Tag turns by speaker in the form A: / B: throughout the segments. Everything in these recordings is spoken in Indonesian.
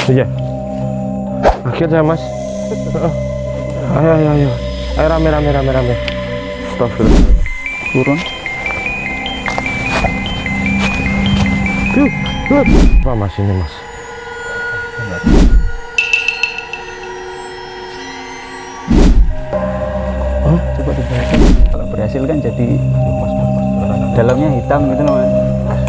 A: Iya. Akhirnya Mas. Ayo. Ayo rame. Astagfirullah.
B: Turun.
A: Apa Mas ini Mas?
B: Coba dibaca. Kalau berhasil kan jadi dalamnya hitam gitu loh Mas.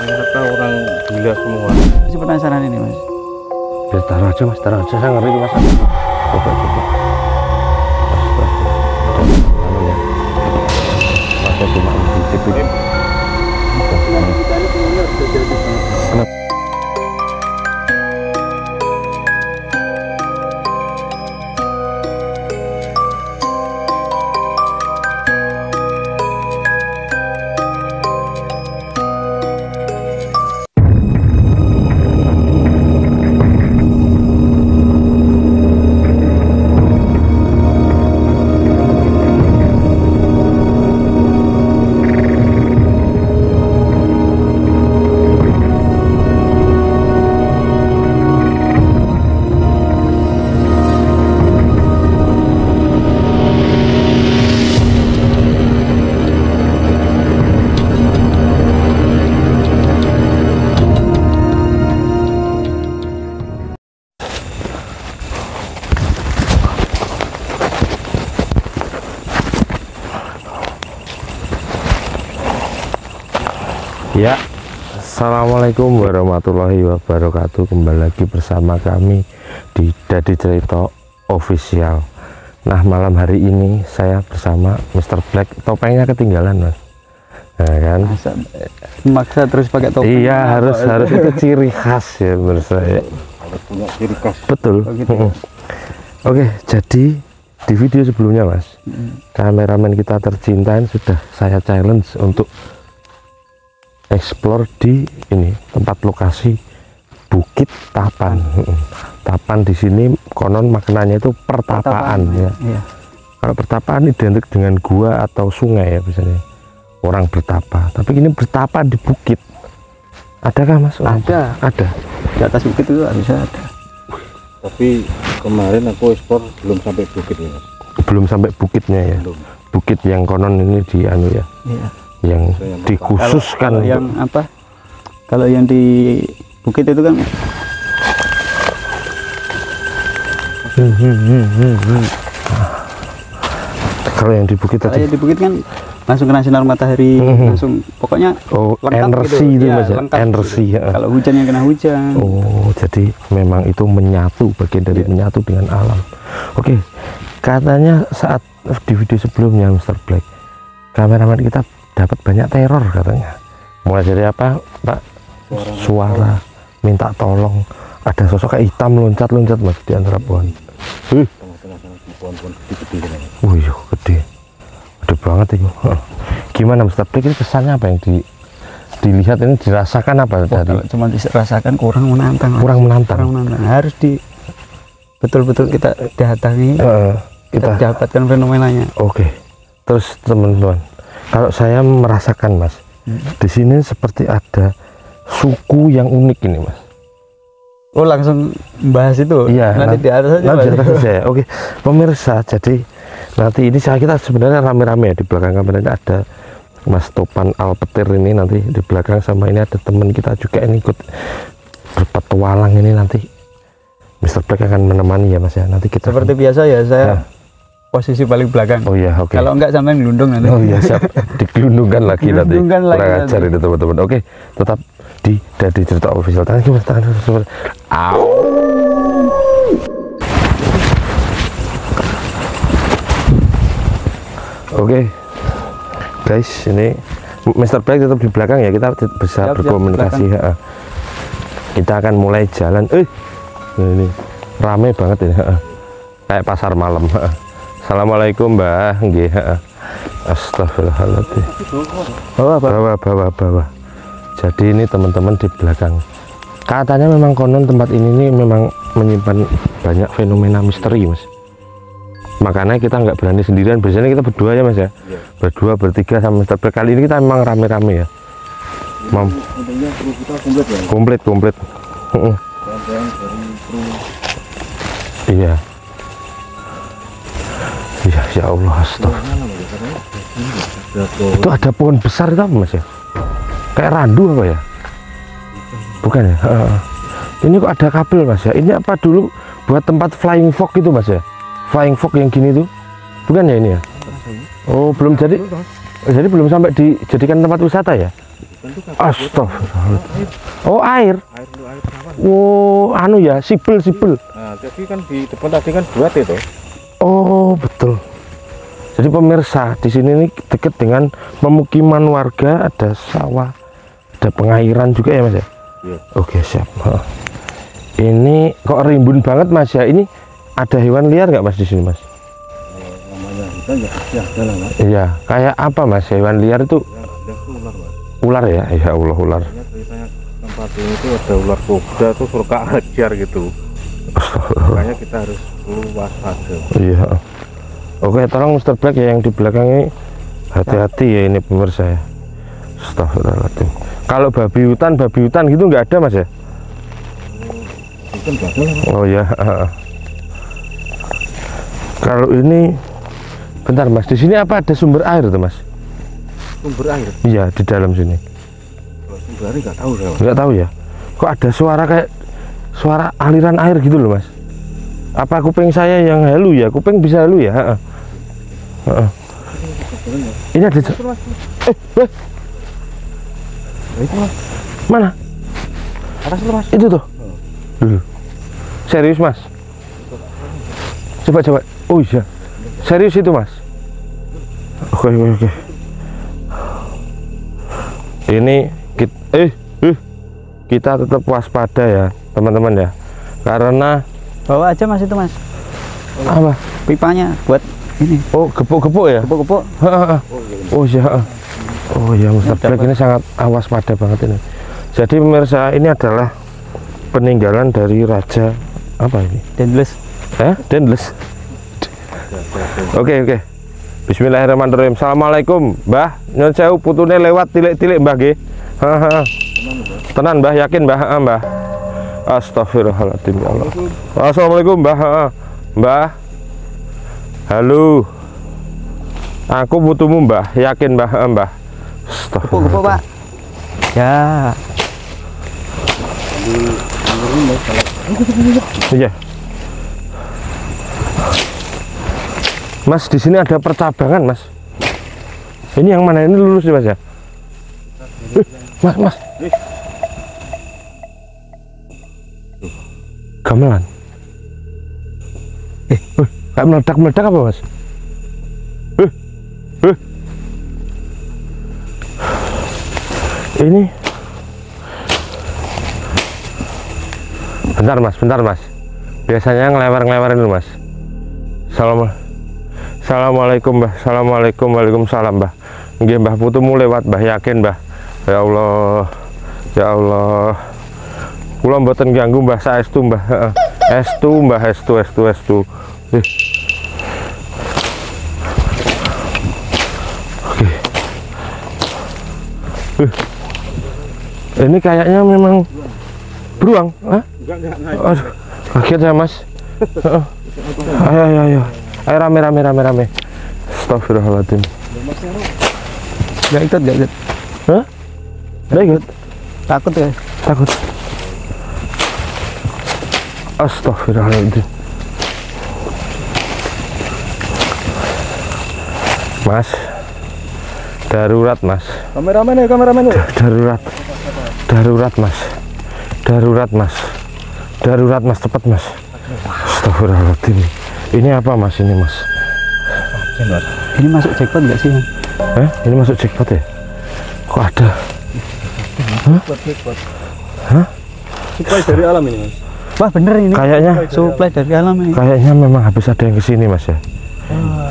A: Ternyata orang gila semua.
B: Masih penasaran ini Mas.
A: Ya taruh aja Mas, saya ngeri Mas. Coba. Masa cuma dicip ini. Kenapa? Ya, assalamualaikum warahmatullahi wabarakatuh. Kembali lagi bersama kami di Dadi Cerita Official. Nah, malam hari ini saya bersama Mr. Black. Topengnya ketinggalan Mas. Nah, kan?
B: Maksa terus pakai topeng.
A: Iya, harus itu ciri khas ya menurut saya.
C: Harus punya ciri khas.
A: Betul.
B: Oh, gitu.
A: Oke, jadi di video sebelumnya Mas, kameramen kita tercinta sudah saya challenge untuk explore di ini tempat lokasi Bukit Tapan. Tapan di sini konon maknanya itu pertapaan ya.
B: Iya.
A: Kalau pertapaan identik dengan gua atau sungai ya biasanya orang bertapa. Tapi ini bertapa di bukit. Adakah Mas? Ada.
B: Di atas bukit itu bisa ada.
C: Tapi kemarin aku ekspor belum sampai bukit ya Mas.
A: Belum sampai bukitnya ya.
C: Belum.
A: Bukit yang konon ini di anu ya.
B: Iya.
A: Yang dikhususkan
B: kalau yang apa? Kalau yang di bukit itu kan
A: kalau yang di bukit tadi
B: kan langsung kena sinar matahari, langsung pokoknya
A: energi
B: gitu.
A: itu
B: Ya,
A: Mas, energi
B: gitu.
A: ya.
B: Kalau hujan yang kena hujan.
A: Oh, jadi memang itu menyatu, bagian dari menyatu dengan alam. Oke, katanya saat di video sebelumnya Mr. Black, kameramen kita dapat banyak teror katanya. Mulai dari apa Pak? Suara minta tolong, ada sosok kayak hitam loncat-loncat Mas di antara pohon.
C: Pohon-pohon gede-gede.
A: Wih, gede banget itu. Gimana Mr. Black, ini kesannya apa yang dilihat ini, dirasakan apa dari?
B: Kalau cuma dirasakan kurang menantang. Harus betul-betul kita datangi, kita dapatkan fenomenanya.
A: Oke. Terus teman-teman, kalau saya merasakan Mas, di sini seperti ada suku yang unik ini Mas.
B: Oh, langsung bahas itu?
A: Iya,
B: nanti di atas aja.
A: Nanti di atas aja. Oke, pemirsa, jadi nanti ini kita sebenarnya rame-rame ya, di belakang kameranya ada Mas Topan Alpetir ini, nanti di belakang sama ini ada teman kita juga yang ikut berpetualang ini, nanti Mr. Black akan menemani ya Mas ya. Nanti kita
B: seperti biasa ya, saya posisi paling belakang.
A: Oh iya, oke.
B: Kalau enggak sampai ngelundung nanti.
A: Oh iya, siap. Digelundungkan lagi nanti.
B: Gelundungkan lagi
A: Kurang ajar itu teman-teman. Oke, tetap di Dadi Cerita Official. Tangan Mas, tangan Mas. Au. Oke, guys, ini Mr. Black tetap di belakang ya, kita bisa berkomunikasi ya. Kita akan mulai jalan. Ini rame banget ini, kayak pasar malam. Assalamualaikum Mbak. Nggih, Astagfirullahaladzim. Bawa. Jadi ini teman-teman di belakang. Katanya memang konon tempat ini memang menyimpan banyak fenomena misteri Mas. Makanya kita nggak berani sendirian, biasanya kita berdua ya mas ya, berdua bertiga sama Mr. Black. Kali ini kita memang rame-rame ya.
C: Untungnya kru kita komplit ya.
A: Komplit.
C: Kawan-kawan dari kru.
A: Iya. Iya, ya Allah, astagfirullah. Itu ada pohon besar itu apa mas ya? Kayak randu apa ya? Bukan ya? Ini kok ada kabel mas ya? Ini apa dulu buat tempat flying fox itu mas ya? Flying fox yang gini tuh? Bukan ya ini ya? Oh belum jadi? Jadi belum sampai dijadikan tempat wisata ya? Astagfirullah. Oh air? Oh anu ya, sipil.
C: Nah jadi kan di depan tadi kan buat itu.
A: Oh betul. Jadi pemirsa di sini nih dekat dengan pemukiman warga, ada sawah, ada pengairan juga ya mas ya.
C: Iya.
A: Oke siap. Ini kok rimbun banget mas ya. Ini ada hewan liar nggak mas di sini mas?
C: Namanya kita ya ada lah mas.
A: Iya. Kayak apa mas hewan liar itu?
C: Yang ular mas.
A: Ular ya? Ya Allah ular.
C: Ceritanya tempat ini tuh ada ular kobra tuh suka hajar gitu. Makanya kita harus perlu waspada.
A: Iya. Oke, tolong Mr. Black ya yang di belakang ini hati-hati ya ini pemirsa ya. Astagfirullahaladzim. Kalau babi hutan gitu nggak ada mas ya?
C: Itu nggak ada mas.
A: Oh ya. Kalau ini, bentar mas, di sini apa ada sumber air tuh mas?
C: Sumber air?
A: Iya di dalam sini.
C: Kalau sumber air nggak tahu saya mas.
A: Nggak tahu ya. Kok ada suara kayak suara aliran air gitu loh mas? Apa kuping saya yang halu ya? Kuping bisa halu ya? Ini ada.
C: Itu mas.
A: Mana?
C: Atas itu mas.
A: Itu tuh. Dulu. Serius mas? Coba. Oh iya. Serius itu mas? Oke. Ini kita tetap waspada ya teman-teman ya. Karena
B: Bawa aja mas itu mas.
A: apa?
B: Pipanya buat ini.
A: Oh gepuk-gepuk ya?
B: Gepuk-gepuk.
A: Oh iya. Oh ya Mr. Black ini sangat awas pada banget ini. Jadi pemirsa ini adalah peninggalan dari raja apa ini?
B: Dendles.
A: Dendles. Oke. Bismillahirrahmanirrahim. Assalamualaikum Mbah. Nyun sewu putune lewat tilik-tilik Mbah nggih. Tenan Mbah, yakin Mbah? Mbah. Astagfirullahaladzim ya Allah. Assalamualaikum Mbah. Mbah. Halo. Aku butuhmu Mbah, yakin Mbah? Mbah.
B: Gepuk-gepuk pak. Ya.
A: Iya. Mas di sini ada percabangan mas. Ini yang mana ini lurus nih mas ya? Mas. Gamelan. Kayak meledak apa mas? Ini. Bentar mas. Biasanya ngelewer-ngelewerin dulu mas. Assalamualaikum Mbah. Assalamualaikum. Waalaikumsalam Mbah. Nggih Mbah putumu lewat Mbah, yakin Mbah. Ya Allah. Kula mboten ganggu Mbah, saestu Mbah. Estu Mbah, estu. Oke. Ini kayaknya memang beruang.
C: Enggak.
A: Aduh, kaget ya mas. Ayo. Ayo rame. Astagfirullahaladzim.
B: Gak ikut.
A: Hah? Gak ikut?
B: Takut ya.
A: Takut. Astagfirullahaladzim. Mas, darurat mas.
C: Kameramen.
A: Darurat mas, cepat mas. Astagfirullahaladzim. Ini apa mas ini mas?
B: Ini masuk jackpot nggak sih?
A: Ini masuk jackpot ya? Kok ada? Hah?
C: Supply dari alam ini mas.
B: Wah bener ini.
A: Kayaknya
B: Supply dari alam ini.
A: Kayaknya memang habis ada yang kesini mas ya.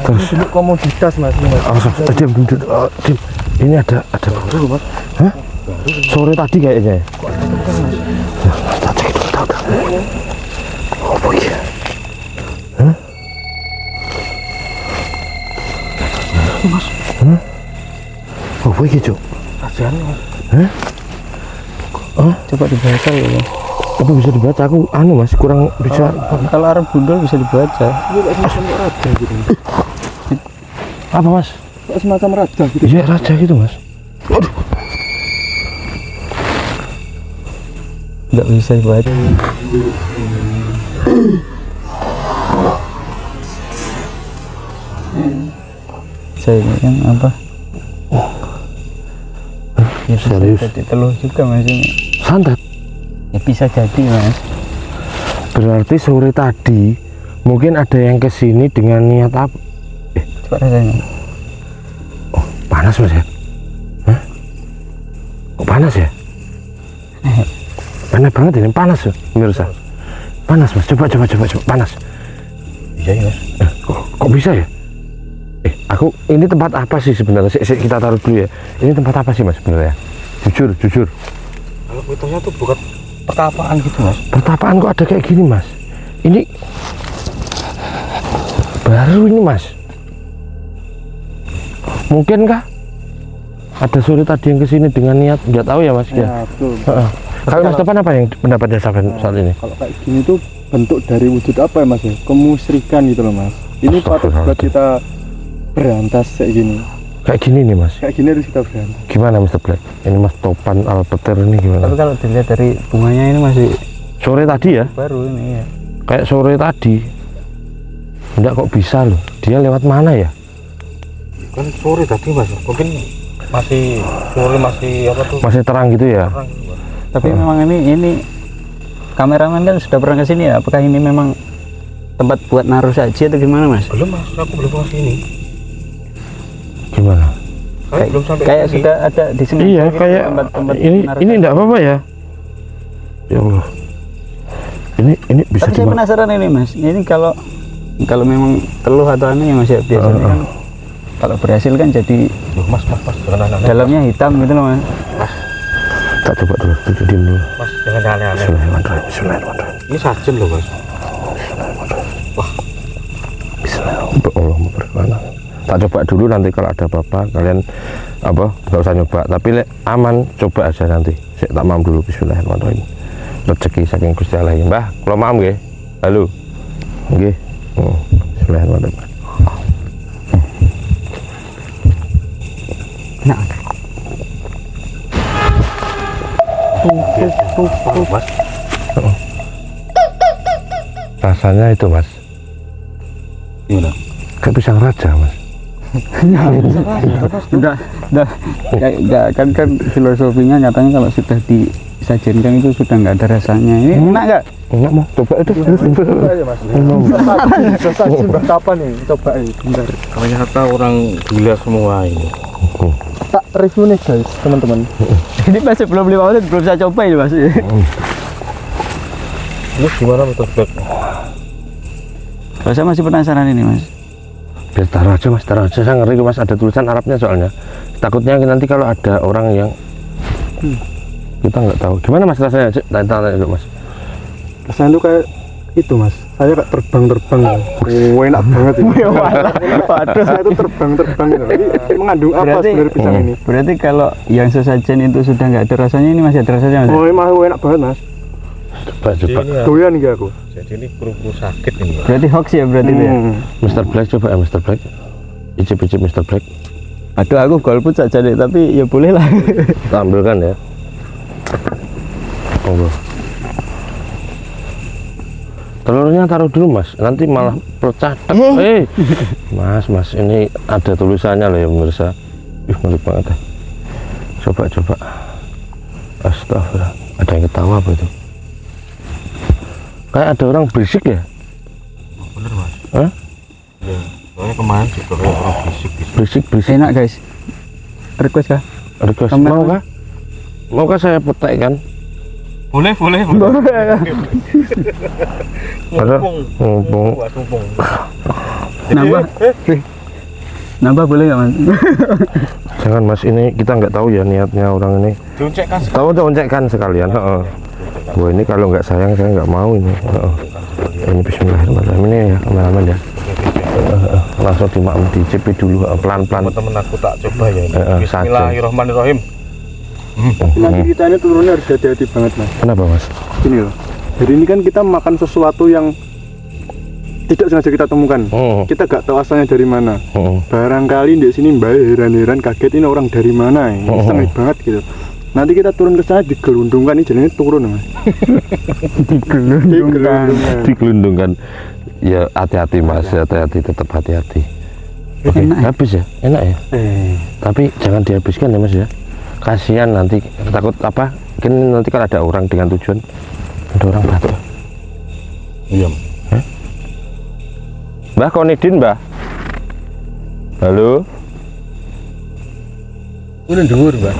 A: Terus
C: Ini komoditas mas.
A: diam. Ini ada
C: Baru mas.
A: Hah? Sore tadi kayaknya ya. Oh iya.
C: Mas.
A: Hah? Oh, apa iki, Cuk?
C: Rajaan Mas.
A: Hah? Oh,
B: Coba dibaca ya Mas.
A: apa bisa dibaca? Aku anu Mas, kurang bisa.
B: Kalau Arab Bundol bisa dibaca.
C: Ini kayak semacam raja gitu.
A: Apa Mas?
C: Kayak semacam raja gitu.
A: Iya, raja gitu Mas. Aduh.
B: Nggak bisa dibaca. Saya ini kan apa? Ya,
A: Serius?
B: jadi telur juga Mas ini.
A: Santet.
B: Ya bisa jadi Mas.
A: Berarti sore tadi mungkin ada yang kesini dengan niat apa?
B: Coba rasanya.
A: Oh, panas Mas ya? Hah? Oh, panas ya? Aneh banget ini, panas ya, pemirsa. Panas Mas, coba, panas.
C: Iya ya Mas.
A: Kok bisa ya? Ini tempat apa sih sebenarnya? Kita taruh dulu ya. Ini tempat apa sih Mas sebenarnya? Jujur.
C: Kalau fotonya tuh bukan pertapaan gitu Mas.
A: Pertapaan kok ada kayak gini Mas? Ini baru ini Mas. Mungkinkah ada sore tadi yang kesini dengan niat nggak tahu ya Mas?
C: Ya, betul.
A: Kalau Mas Topan apa yang pendapatnya saat ini?
C: Kalau kayak gini tuh bentuk dari wujud apa ya Mas ya? Kemusyrikan gitu loh Mas. Ini patut buat kita berantas kayak gini.
A: Kayak gini nih Mas.
C: Kayak gini harus kita berantas.
A: Gimana Mr. Black? Ini Mas Topan Alpeter ini gimana?
B: Tapi kalau dilihat dari bunganya ini masih
A: Sore tadi ya?
B: baru ini ya.
A: Kayak sore tadi. Enggak kok bisa loh. Dia lewat mana ya?
C: Kan sore tadi Mas. Mungkin masih sore masih apa tuh?
A: Masih terang gitu ya?
C: Terang.
B: Tapi memang ini kameramen kan sudah pernah kesini ya. Apakah ini memang tempat buat naruh saja atau gimana Mas?
C: Belum Mas, aku belum ke sini.
A: Gimana?
C: Belum sampai
B: Kayak
C: sini.
B: sudah ada di sini.
A: Iya,
B: gitu,
A: kayak
B: tempat
A: ini
B: naruh
A: ini
B: saja.
A: enggak apa-apa ya? Ya Allah. Ini bisa
B: Tapi saya
A: dimakan.
B: penasaran ini Mas. Ini kalau memang teluh atau anu ya Mas ya biasanya kan kalau berhasil kan jadi
C: Loh, Mas, jangan aneh-aneh.
B: dalamnya hitam gitu loh Mas.
A: Tak coba dulu, diam dulu.
C: Mas, jangan aneh-aneh.
A: Bismillahirrahmanirrahim.
C: Ini sajen loh Mas.
A: Bismillahirrahmanirrahim. Tak coba dulu, nanti kalau ada apa-apa kalian apa nggak usah nyoba, tapi aman coba aja nanti. Saya tak mam dulu. Bismillahirrahmanirrahim. Rezeki saking Gusti Allah. Mbah, kalau mam nggih. Halo. Nggih. Bismillahirrahmanirrahim.
B: Nah,
C: Mas.
A: Rasanya itu Mas,
C: Gimana?
A: kayak pisang raja Mas.
B: udah kan filosofinya katanya kalau sudah disajikan itu sudah nggak ada rasanya. Ini enak nggak?
A: Enggak mau coba itu.
C: Coba ya Mas. Sajen kapan nih? Coba ini. Bentar. Ternyata orang gila semua ini. Tak review nih guys, teman-teman.
B: Ini masih belum 5 menit, belum saya coba ini Mas.
C: Ini gimana Mas Black?
B: Kalau saya masih penasaran ini Mas.
A: Biar taruh aja Mas, taruh aja. Saya ngeri Mas, ada tulisan Arabnya soalnya. Takutnya nanti kalau ada orang yang kita nggak tahu. Gimana Mas rasanya? Tanya dulu Mas.
C: Rasanya tuh kayak itu Mas. Saya kayak terbang-terbang. Oh, enak banget ini.
B: Waduh.
C: Saya tuh terbang-terbang gitu. Ini mengandung apa sebenarnya pisang ini?
B: Berarti kalau yang sesajen itu sudah nggak ada rasanya, ini masih ada rasanya Mas?
C: Oh, emang enak banget Mas.
A: Coba.
C: Doyan nih aku.
D: Jadi ini kru-kru sakit ini.
B: Berarti hoax ya berarti itu ya?
A: Mr. Black coba ya Mr. Black. Icip-icip Mr. Black.
B: Aduh aku golput saja deh, tapi ya boleh lah.
A: Kita ambilkan ya. Monggo. Telurnya taruh dulu Mas, nanti malah pecah. Mas, ini ada tulisannya loh ya pemirsa. Ngeri banget ya. Coba. Astagfirullah. Ada yang ketawa apa itu? Kayak ada orang berisik ya?
D: Bener Mas.
A: Hah?
D: Ya, soalnya kemarin juga kayak orang bisik.
A: Berisik.
B: Enak guys. Request kah?
A: Request
B: Kamera.
A: Maukah saya petek kan?
D: Boleh.
A: Ada mumpung.
B: Nambah boleh nggak Mas?
A: Jangan Mas, ini kita nggak tahu ya niatnya orang ini.
D: Diuncekkan
A: Tahu oncekkan sekalian. Heeh. Wah ini kalau nggak sayang saya nggak mau ini. Ini Bismillahirrahmanirrahim ini ya kameramen ya. langsung di CP dulu pelan-pelan.
D: Teman-teman aku tak coba ya ini.
A: saja.
D: Bismillahirrahmanirrahim.
C: Nanti kita ini turunnya harus hati-hati banget mas.
A: Kenapa mas?
C: Gini loh, jadi ini kan kita makan sesuatu yang tidak sengaja kita temukan. Kita gak tahu asalnya dari mana. Barangkali di sini mbak heran-heran kaget ini orang dari mana ini sengit banget gitu. Nanti kita turun ke sana digelundungkan, ini jalannya turun mas.
A: Digelundungkan. Ya hati-hati mas, hati-hati, tetap hati-hati. Oke, habis ya, enak ya. Tapi jangan dihabiskan ya mas ya. Kasihan nanti, takut apa? Mungkin nanti kalau ada orang dengan tujuan, ada orang batuk.
D: Iya.
A: Mbah Konidin mbah. Halo.
C: Udah dhuwur mbak.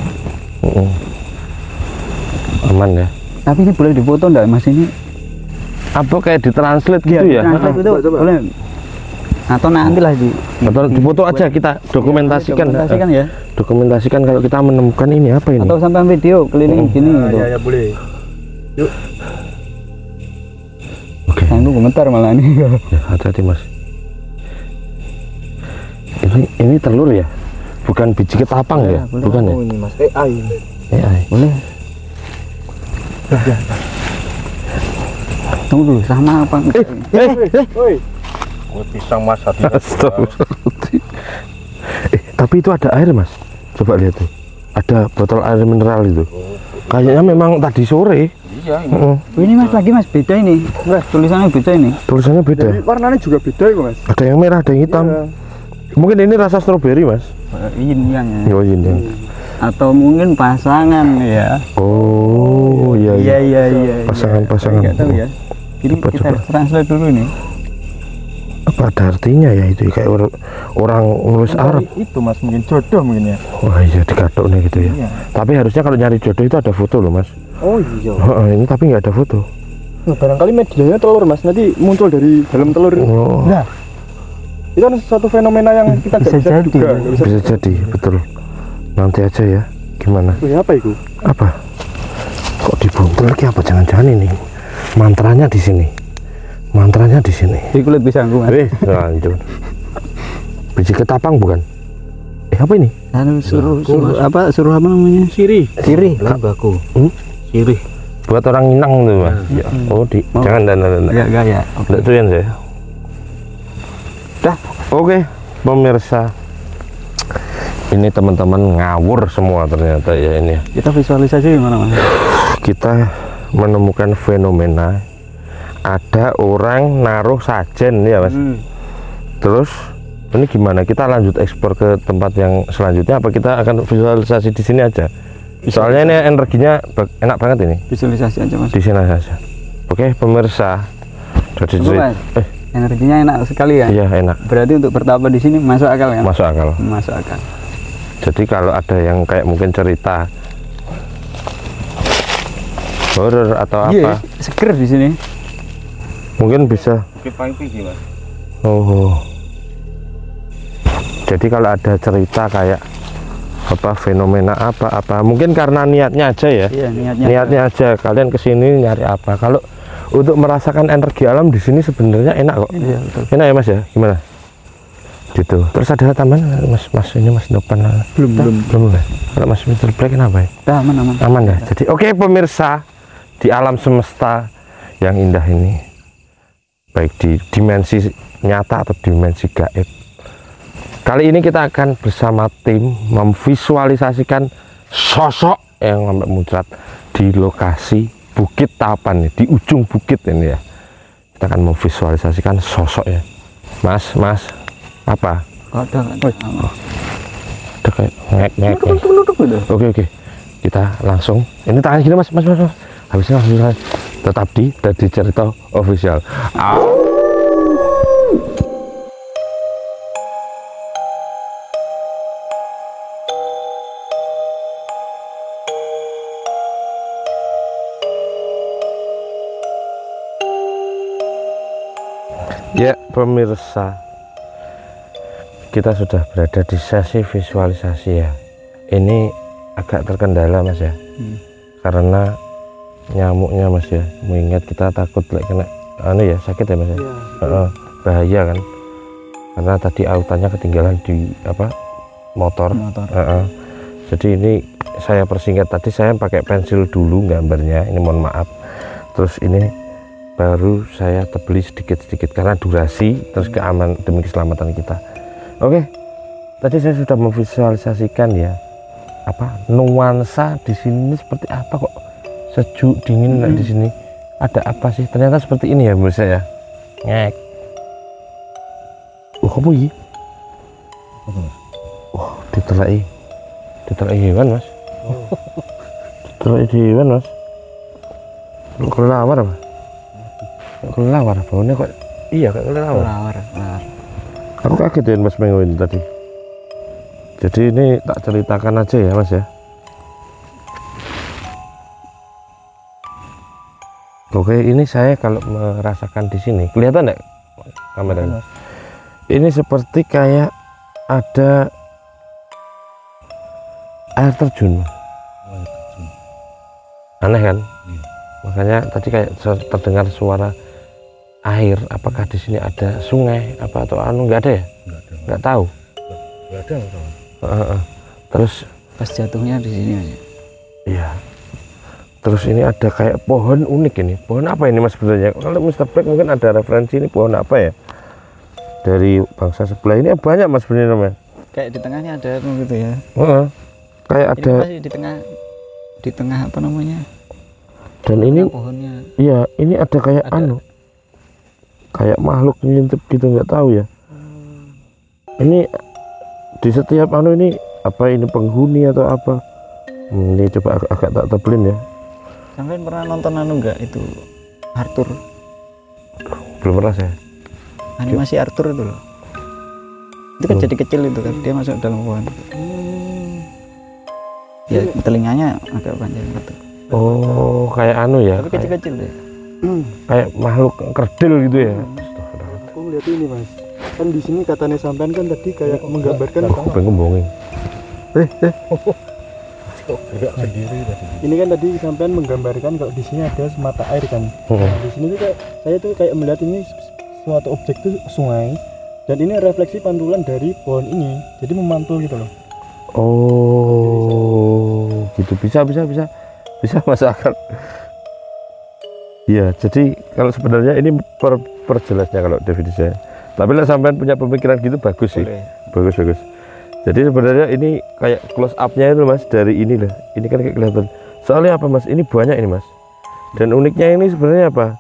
A: Aman ya.
B: Tapi ini boleh dipoto enggak mas ini?
A: Apa kayak ditranslate gitu ya?
B: Translate itu
C: coba.
B: boleh. Atau nanti lah
A: Atau difoto aja kita dokumentasikan.
B: Dokumentasikan ya.
A: Dokumentasikan kalau kita menemukan ini apa ini?
B: Atau sampai video keliling gini gitu.
C: Ya boleh. Yuk.
A: Oke.
B: Nah, itu komentar malah ini.
A: Ya, hati-hati mas. Ini telur ya? Bukan biji ketapang ya? Bukan ya?
C: Ini mas, AI.
A: AI.
B: Boleh. Tunggu dulu, sama apa?
C: Woi.
D: Gue pisang mas hati.
A: Astagfirullahaladzim. Tapi itu ada air mas. Coba lihat tuh. Ada botol air mineral itu. Kayaknya memang tadi sore.
D: Iya ini.
B: Ini mas lagi mas beda ini. Mas tulisannya beda ini.
A: Tulisannya beda.
C: Jadi warnanya juga beda ya mas.
A: Ada yang merah, ada yang hitam.
C: Iya.
A: Mungkin ini rasa stroberi mas.
B: Yin yang ya.
A: Oh ini.
B: Atau mungkin pasangan ya.
A: Oh iya iya.
B: Iya.
A: Pasangan-pasangan.
B: Nggak tahu ya. Ini
A: Coba,
B: kita
A: coba.
B: translate dulu nih.
A: Apa ada artinya ya itu kayak orang nulis Arab.
C: Itu mas mungkin jodoh mungkin ya.
A: Wah iya dikatok nih gitu ya.
C: Iya.
A: Tapi harusnya kalau nyari jodoh itu ada foto loh mas.
C: Oh iya.
A: Ini tapi nggak ada foto.
C: Nah, barangkali medianya telur mas, nanti muncul dari dalam telur.
A: Oh.
C: Nah, itu kan suatu fenomena yang kita nggak
B: Bisa
C: bisa
B: jadi.
C: duga. Nggak bisa.
A: Bisa jadi betul. Nanti aja ya. Gimana?
C: Wih, apa itu?
A: Apa? Kok dibuntul lagi apa? Jangan-jangan ini mantranya di sini. Mantranya di sini.
B: Di kulit pisangku mas.
A: Lanjut. Biji ketapang bukan? Apa ini?
B: Suruh apa namanya?
C: Siri.
B: Sirih.
D: Baku.
A: Sirih. Buat orang Minang tuh mas. Ya. Oh jangan dan.
B: Agak gaya.
A: Enggak tuh saya. Dah. Oke, pemirsa. Ini teman-teman ngawur semua ternyata ya ini.
B: Kita visualisasi gimana mas?
A: Kita menemukan fenomena ada orang naruh sajen ya mas. Terus ini gimana? Kita lanjut ekspor ke tempat yang selanjutnya apa kita akan visualisasi di sini aja? Soalnya ini energinya enak banget ini.
B: Visualisasi aja mas.
A: Di sini saja. Oke pemirsa.
B: Tunggu, mas. Energinya enak sekali ya.
A: Iya enak.
B: Berarti untuk bertapa di sini masuk akal ya?
A: Masuk akal.
B: Masuk akal.
A: Jadi kalau ada yang kayak mungkin cerita horor atau apa,
B: seger di sini.
A: mungkin bisa.
D: Bukit paling tinggi mas.
A: Oh. Jadi kalau ada cerita kayak apa fenomena apa mungkin karena niatnya aja ya.
B: Iya,
A: niatnya aja kalian kesini nyari apa. Kalau untuk merasakan energi alam di sini sebenarnya enak kok.
B: Iya, betul.
A: Enak ya mas ya, gimana? Gitu. Terus ada tambahan mas ini mas depan belum ya? Kalau mas Mr. Black kenapa ya? Aman ya. Jadi oke pemirsa, di alam semesta yang indah ini, baik di dimensi nyata atau dimensi gaib, kali ini kita akan bersama tim memvisualisasikan sosok yang sampai muncrat di lokasi Bukit Tapan nih, di ujung bukit ini ya. Kita akan memvisualisasikan sosoknya. Mas apa?
B: Ada
A: kayak ngek. Oke. Kita langsung. Ini tangan gini mas. Habisnya tetap di Dadi Cerita Official. Ya pemirsa, kita sudah berada di sesi visualisasi ya. Ini agak terkendala mas ya, karena nyamuknya mas ya. Mengingat kita takut kena anu ya, sakit ya mas ya. Bahaya kan, karena tadi autannya ketinggalan di motor. Jadi ini saya persingkat, tadi saya pakai pensil dulu gambarnya, ini mohon maaf. Terus ini baru saya tebeli sedikit-sedikit karena durasi, terus demi keselamatan kita. Oke, tadi saya sudah memvisualisasikan ya nuansa di sini seperti apa, kok sejuk dingin di sini. Ada apa sih? Ternyata seperti ini ya menurut saya. Ngek. Apa ini? Wah, ditelai hewan mas. Ditelai hewan mas. Kelelawar apa? Kelelawar baunya kok? Iya kayak kelelawar. Aku kaget ya mas Mengo ini tadi. Jadi ini tak ceritakan aja ya mas ya. Oke, ini saya kalau merasakan di sini kelihatan enggak kameranya? Ini seperti kayak ada air terjun. Aneh kan? Makanya tadi kayak terdengar suara air. Apakah di sini ada sungai apa atau nggak ada ya? Nggak tahu.
D: Nggak ada.
A: Terus
B: pas jatuhnya di sini aja.
A: Iya. Terus ini ada kayak pohon unik ini. Pohon apa ini mas sebenarnya? Kalau Mr. Black mungkin ada referensi ini pohon apa ya? Dari bangsa sebelah ini banyak mas sebenarnya namanya.
B: Kayak di tengahnya ada gitu ya.
A: Kayak
B: ini
A: ada
B: di tengah apa namanya?
A: Dan ini
B: pohonnya.
A: Iya, ini ada kayak kayak makhluk ngintip gitu, nggak tahu ya. Ini di setiap ini apa ini penghuni atau apa? Ini coba agak tak tebelin ya.
B: Sampai pernah nonton enggak itu Arthur?
A: Belum pernah saya.
B: Animasi Arthur itu loh. Itu kan jadi kecil itu kan, dia masuk dalam pohon. Ya telinganya agak panjang gitu.
A: Oh, kayak ya.
B: Tapi kecil-kecil deh.
A: Kayak makhluk kerdil gitu ya.
C: Aku lihat ini mas, kan di sini katanya sampean kan tadi kayak menggambarkan
A: kembung.
C: Ini kan tadi sampean menggambarkan kalau di sini ada semata air kan. Di sini tuh saya tuh kayak melihat ini suatu objek tuh sungai, dan ini refleksi pantulan dari pohon ini, jadi memantul gitu loh.
A: Oh, gitu bisa masuk akal. Iya, jadi kalau sebenarnya ini perjelasnya kalau definisi saya. Tapi lah sampean punya pemikiran gitu bagus sih. Bagus. Jadi sebenarnya ini kayak close up-nya itu mas dari ini lah. Ini kan kayak kelihatan. Soalnya apa mas? Ini banyak ini mas. Dan uniknya ini sebenarnya apa?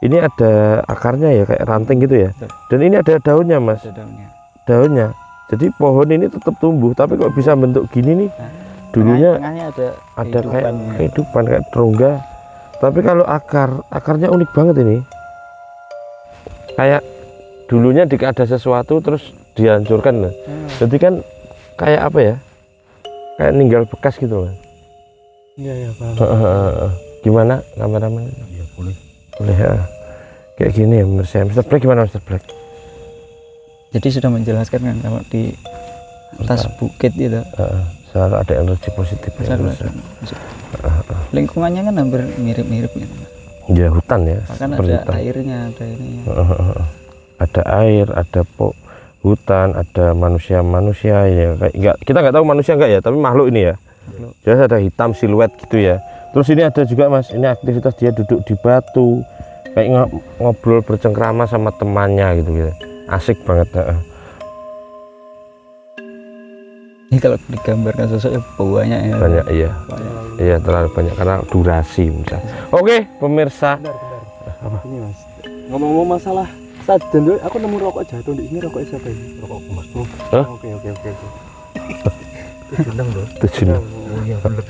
A: Ini ada akarnya ya kayak ranting gitu ya. Dan ini ada daunnya mas. Daunnya. Jadi pohon ini tetap tumbuh, tapi kok bisa bentuk gini nih? Dulunya ada kayak kehidupan kayak rongga. Tapi kalau akarnya unik banget ini. Kayak dulunya ada sesuatu terus dihancurkan lah. Jadi kan kayak apa ya? Kayak ninggal bekas gitu lah.
C: Iya paham.
A: Gimana kameramen?
D: Iya boleh
A: ya. Kayak gini ya menurut saya. Mr. Black gimana Mr. Black?
B: Jadi sudah menjelaskan kan kalau di atas bukit gitu.
A: Selalu ada energi positif ya,
B: lingkungannya kan hampir mirip-mirip gitu.
A: Ya hutan ya.
B: Bahkan ada airnya, ada ini.
A: Ada air, ada hutan, ada manusia ya. Kita nggak tahu manusia nggak ya, tapi makhluk ini ya. Jadi ada hitam siluet gitu ya. Terus ini ada juga mas, ini aktivitas dia duduk di batu, kayak ngobrol bercengkrama sama temannya gitu. Asik banget.
B: Ini kalau digambarkan sosoknya banyak ya.
A: Banyak iya. Iya terlalu banyak karena durasi misalnya. Oke pemirsa.
C: Apa? Ini mas. Ngomong-ngomong masalah sajen, aku nemu rokok jatuh di sini. Rokok siapa ini? Rokok mas tuh. Oke.
A: Tujuh.
D: oh iya bener.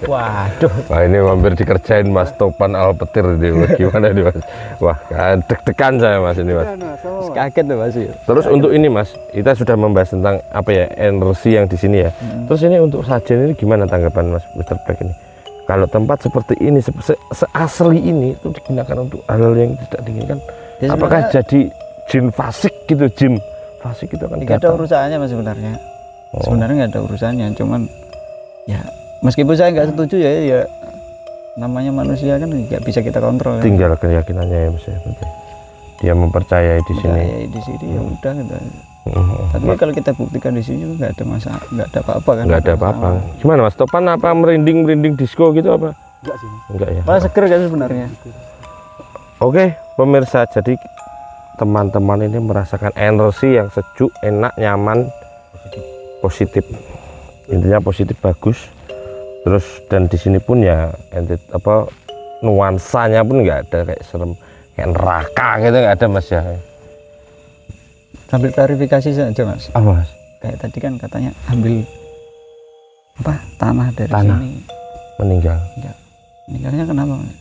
B: Waduh.
A: Wah ini hampir dikerjain mas Topan Alpetir gimana nih mas? Wah kan deg-degan saya mas ini mas.
B: Kaget tuh mas.
A: Terus untuk ini mas, kita sudah membahas tentang apa ya energi yang di sini ya. Terus ini untuk sajen ini gimana tanggapan mas Mr. Black ini? Kalau tempat seperti ini seasli ini itu digunakan untuk hal-hal yang tidak diinginkan. Ya, apakah jadi jin fasik gitu, jin fasik itu kan
B: tidak ada urusannya mas sebenarnya. Sebenarnya nggak ada urusannya, cuman ya meskipun saya nggak setuju ya namanya manusia kan nggak bisa kita kontrol.
A: Tinggal keyakinannya ya mas ya. dia mempercayai di sini.
B: Di sini ya udah gitu. Tapi kalau kita buktikan di sini juga nggak ada masalah, nggak ada apa-apa kan?
A: Nggak ada apa-apa. Gimana Mas Topan, apa merinding disco gitu apa?
C: Enggak sih.
A: Enggak ya.
B: Malah seger kan sebenarnya.
A: Oke pemirsa, jadi teman-teman ini merasakan energi yang sejuk, enak, nyaman, positif. Intinya positif, bagus. Terus dan di sini pun ya nuansanya pun nggak ada kayak serem, kayak neraka gitu, nggak ada Mas ya.
B: Sambil klarifikasi saja Mas.
A: Apa Mas?
B: Kayak tadi kan katanya ambil tanah dari
A: Tanah.
B: sini.
A: Meninggal.
B: Enggak. Meninggalnya kenapa Mas?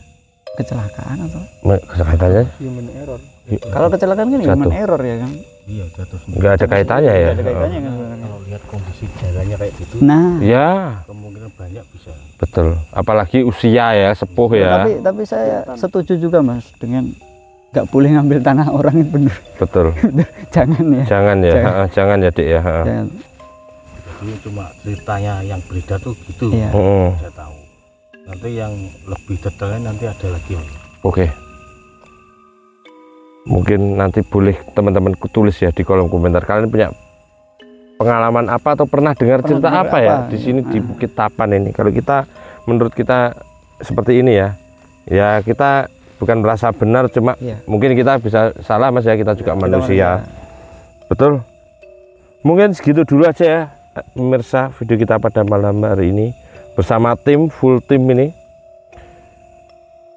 B: Kecelakaan atau?
A: Katanya
C: Human error.
B: Kalau kecelakaan kan human error ya kan?
D: Iya, jatuh sendiri.
A: nggak ada kaitannya ya.
B: Nggak ada kaitannya kan sebenarnya.
D: Kalau lihat kondisi jalannya kayak gitu,
B: Nah,
A: Ya
D: kemungkinan banyak bisa.
A: betul. Apalagi usia ya, sepuh ya.
B: tapi saya setuju juga Mas dengan nggak boleh ngambil tanah orang itu bener.
A: Betul.
B: Jangan ya.
A: Jangan ya, jangan ya Dik ya.
B: Jangan.
D: Jadi cuma ceritanya yang beredar tuh gitu.
B: Iya.
D: Saya tahu. Nanti yang lebih detailnya nanti ada lagi.
A: Oke. Mungkin nanti boleh teman-teman tulis ya di kolom komentar, kalian punya pengalaman apa atau pernah dengar cerita
B: dengar
A: apa ya
B: apa?
A: di sini di Bukit Tapan ini. Kalau kita, menurut kita seperti ini ya, ya kita bukan merasa benar, cuma
B: Iya.
A: mungkin kita bisa salah Mas ya, kita juga manusia. Betul. Mungkin segitu dulu aja ya pemirsa video kita pada malam hari ini bersama tim, full tim ini.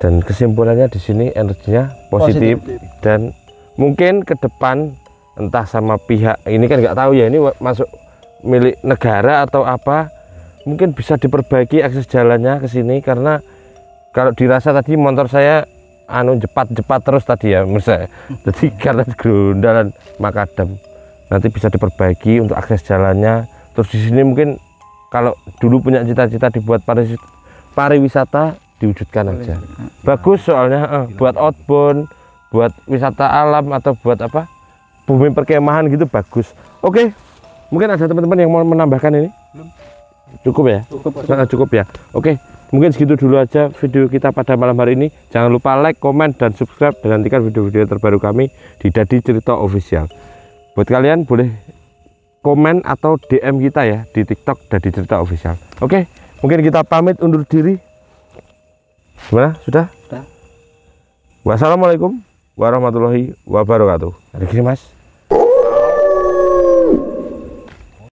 A: Dan kesimpulannya di sini energinya positif, dan mungkin ke depan entah sama pihak ini kan nggak tahu ya, ini masuk milik negara atau apa, mungkin bisa diperbaiki akses jalannya ke sini, karena kalau dirasa tadi motor saya cepat terus tadi ya pemirsa. Jadi karena gerundalan makadam, nanti bisa diperbaiki untuk akses jalannya. Terus di sini mungkin kalau dulu punya cita-cita dibuat pariwisata, diwujudkan aja. Bagus soalnya buat outbound, buat wisata alam, atau buat apa, bumi perkemahan gitu, bagus. Oke, mungkin ada teman-teman yang mau menambahkan ini? Cukup ya? Cukup ya. Oke, mungkin segitu dulu aja video kita pada malam hari ini. Jangan lupa like, komen, dan subscribe, dan nantikan video-video terbaru kami di Dadi Cerita Official. Buat kalian boleh komen atau DM kita ya di TikTok Dadi Cerita Official. Oke, mungkin kita pamit undur diri. Gimana? Sudah?
B: Sudah.
A: Wassalamualaikum warahmatullahi wabarakatuh. Ada gini Mas.